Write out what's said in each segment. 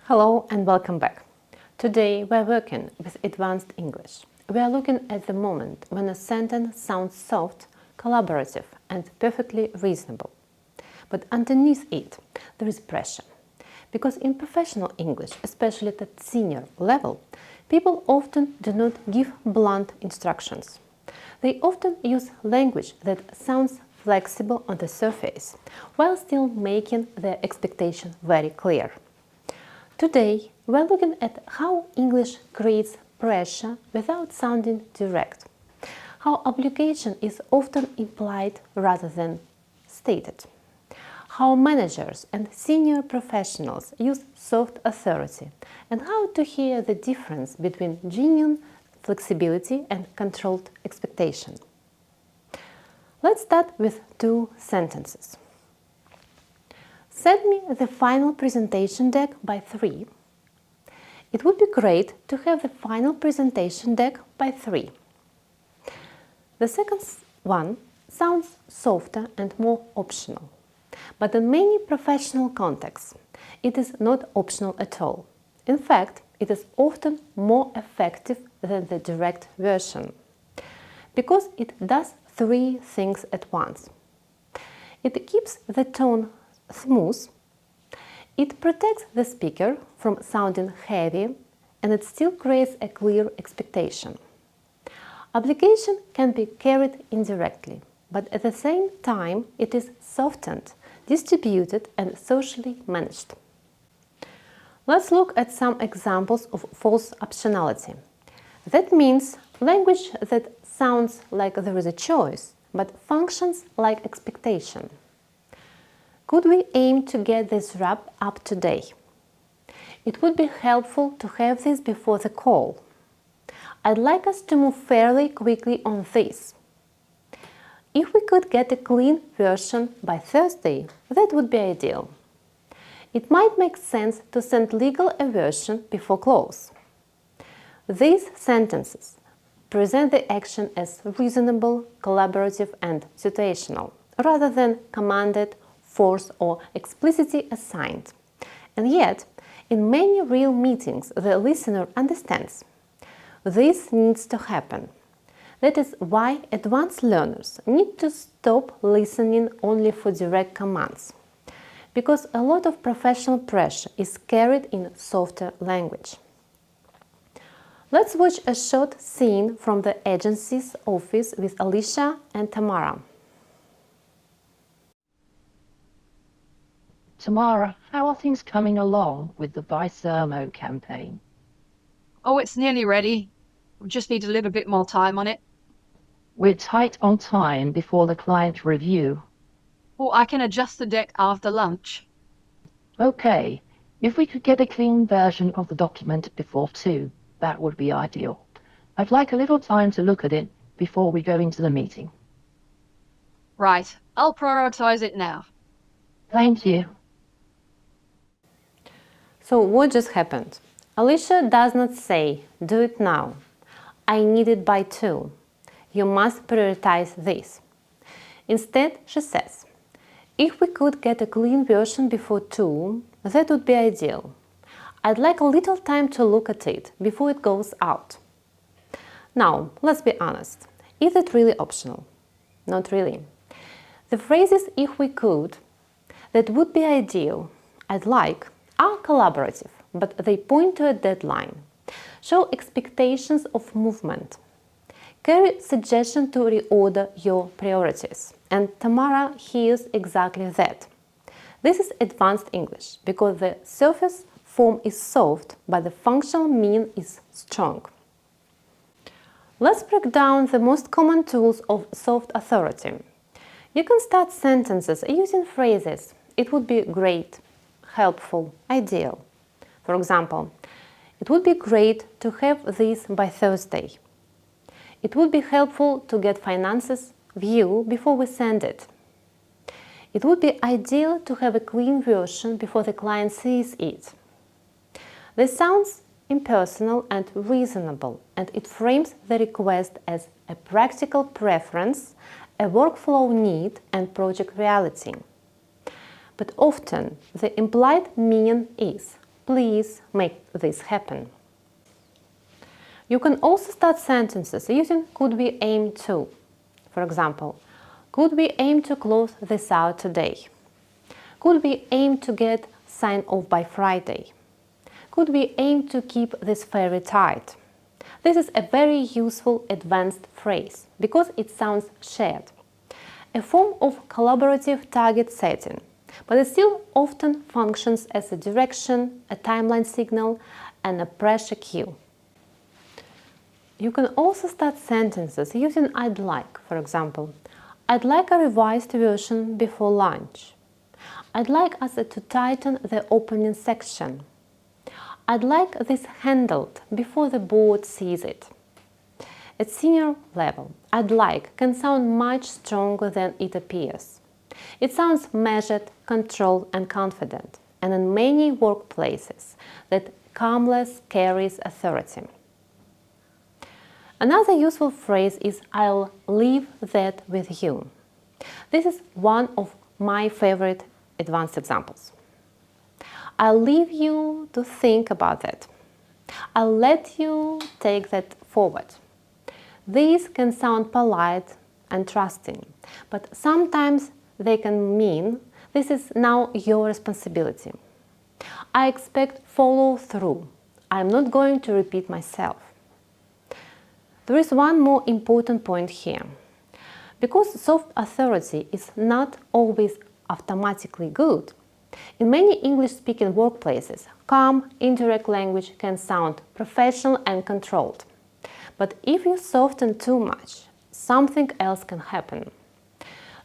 Hello and welcome back. Today we're working with advanced English. We are looking at the moment when a sentence sounds soft, collaborative and perfectly reasonable. But underneath it, there is pressure. Because in professional English, especially at the senior level, people often do not give blunt instructions. They often use language that sounds flexible on the surface, while still making their expectation very clear. Today, we're looking at how English creates pressure without sounding direct, how obligation is often implied rather than stated, how managers and senior professionals use soft authority, and how to hear the difference between genuine flexibility and controlled expectation. Let's start with two sentences. Send me the final presentation deck by 3. It would be great to have the final presentation deck by 3. The second one sounds softer and more optional, but in many professional contexts, it is not optional at all. In fact, it is often more effective than the direct version, because it does 3 things at once. It keeps the tone smooth, it protects the speaker from sounding heavy, and it still creates a clear expectation. Obligation can be carried indirectly, but at the same time it is softened, distributed and socially managed. Let's look at some examples of false optionality. That means language that sounds like there is a choice, but functions like expectation. Could we aim to get this wrap up today? It would be helpful to have this before the call. I'd like us to move fairly quickly on this. If we could get a clean version by Thursday, that would be ideal. It might make sense to send legal a version before close. These sentences present the action as reasonable, collaborative and situational, rather than commanded, forced or explicitly assigned. And yet, in many real meetings, the listener understands. This needs to happen. That is why advanced learners need to stop listening only for direct commands, because a lot of professional pressure is carried in softer language. Let's watch a short scene from the agency's office with Alicia and Tamara. Tamara, how are things coming along with the BisermO campaign? Oh, it's nearly ready. We just need a little bit more time on it. We're tight on time before the client review. Oh, I can adjust the deck after lunch. Okay, if we could get a clean version of the document before 2, that would be ideal. I'd like a little time to look at it before we go into the meeting. Right, I'll prioritize it now. Thank you. So what just happened? Alicia does not say, do it now. I need it by 2. You must prioritize this. Instead, she says, if we could get a clean version before 2, that would be ideal. I'd like a little time to look at it before it goes out. Now, let's be honest. Is it really optional? Not really. The phrases if we could, that would be ideal, I'd like, are collaborative, but they point to a deadline, show expectations of movement, carry suggestion to reorder your priorities. And Tamara hears exactly that. This is advanced English because the surface form is soft, but the functional meaning is strong. Let's break down the most common tools of soft authority. You can start sentences using phrases. It would be great, helpful, ideal. For example, it would be great to have this by Thursday. It would be helpful to get finances view before we send it. It would be ideal to have a clean version before the client sees it. This sounds impersonal and reasonable, and it frames the request as a practical preference, a workflow need and project reality. But often the implied meaning is please make this happen. You can also start sentences using could we aim to. For example, could we aim to close this out today? Could we aim to get signed off by Friday? Could we aim to keep this ferry tight? This is a very useful advanced phrase because it sounds shared. A form of collaborative target setting, but it still often functions as a direction, a timeline signal, and a pressure cue. You can also start sentences using I'd like, for example. I'd like a revised version before lunch. I'd like us to tighten the opening section. I'd like this handled before the board sees it. At senior level, I'd like can sound much stronger than it appears. It sounds measured, controlled and confident, and in many workplaces that calmness carries authority. Another useful phrase is I'll leave that with you. This is one of my favorite advanced examples. I'll leave you to think about that. I'll let you take that forward. These can sound polite and trusting, but sometimes they can mean this is now your responsibility. I expect follow-through. I'm not going to repeat myself. There is one more important point here. Because soft authority is not always automatically good, in many English-speaking workplaces, calm, indirect language can sound professional and controlled. But if you soften too much, something else can happen.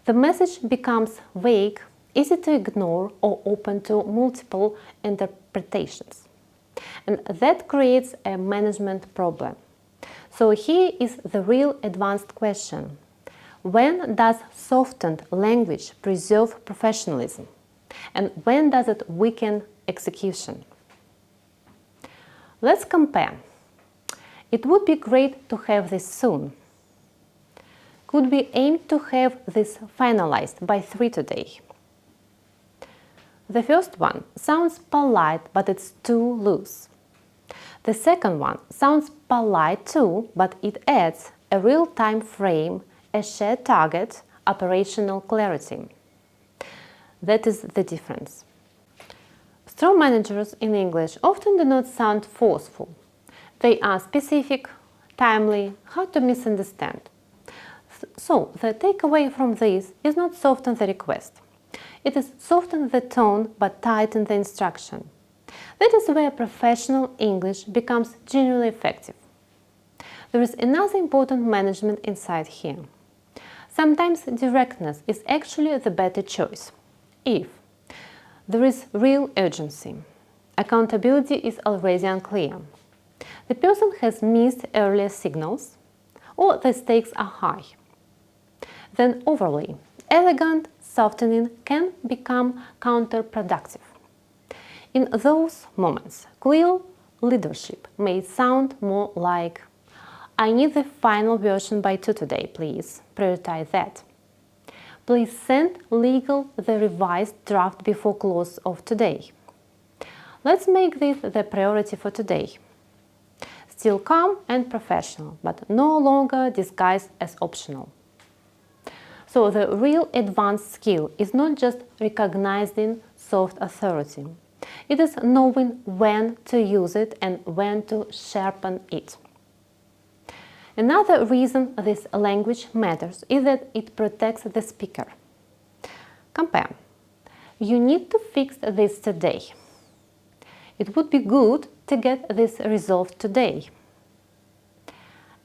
The message becomes vague, easy to ignore, or open to multiple interpretations. And that creates a management problem. So here is the real advanced question. When does softened language preserve professionalism? And when does it weaken execution? Let's compare. It would be great to have this soon. Could we aim to have this finalized by 3 today? The first one sounds polite, but it's too loose. The second one sounds polite too, but it adds a real time frame, a shared target, operational clarity. That is the difference. Strong managers in English often do not sound forceful. They are specific, timely, hard to misunderstand. So the takeaway from this is not soften the request. It is soften the tone but tighten the instruction. That is where professional English becomes genuinely effective. There is another important management insight here. Sometimes directness is actually the better choice. If there is real urgency, accountability is already unclear, the person has missed earlier signals, or the stakes are high, then overly elegant softening can become counterproductive. In those moments, clear leadership may sound more like, I need the final version by 2 today, please, prioritize that. Please send legal the revised draft before close of today. Let's make this the priority for today. Still calm and professional, but no longer disguised as optional. So the real advanced skill is not just recognizing soft authority. It is knowing when to use it and when to sharpen it. Another reason this language matters is that it protects the speaker. Compare. You need to fix this today. It would be good to get this resolved today.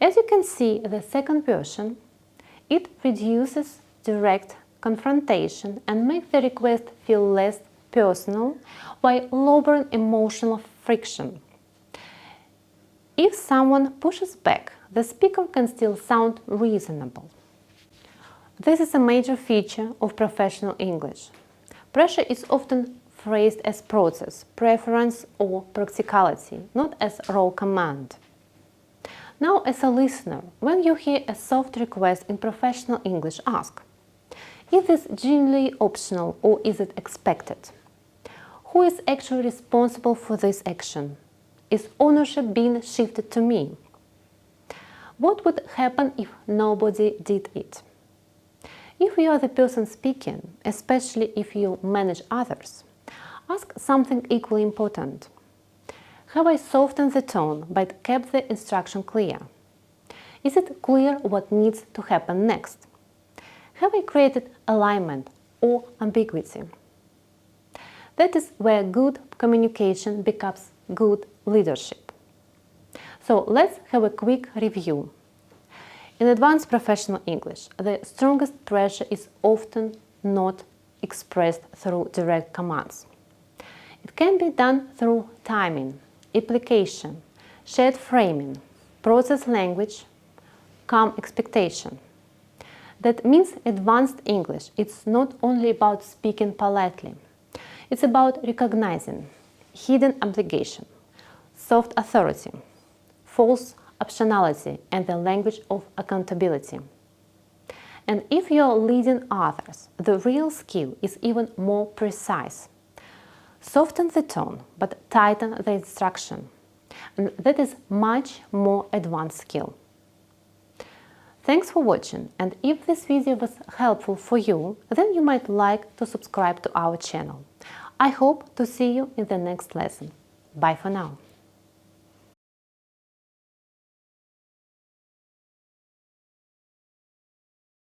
As you can see, the second version, it reduces direct confrontation and makes the request feel less personal while lowering emotional friction. If someone pushes back, the speaker can still sound reasonable. This is a major feature of professional English. Pressure is often phrased as process, preference or practicality, not as raw command. Now, as a listener, when you hear a soft request in professional English, ask, is this genuinely optional or is it expected? Who is actually responsible for this action? Is ownership being shifted to me? What would happen if nobody did it? If you are the person speaking, especially if you manage others, ask something equally important. Have I softened the tone but kept the instruction clear? Is it clear what needs to happen next? Have I created alignment or ambiguity? That is where good communication becomes good leadership. So let's have a quick review. In advanced professional English, the strongest pressure is often not expressed through direct commands. It can be done through timing, implication, shared framing, process language, calm expectation. That means advanced English. It's not only about speaking politely. It's about recognizing hidden obligation, soft authority, false optionality, and the language of accountability. And if you're leading others, the real skill is even more precise. Soften the tone, but tighten the instruction. And that is much more advanced skill. Thanks for watching, and if this video was helpful for you, then you might like to subscribe to our channel. I hope to see you in the next lesson. Bye for now.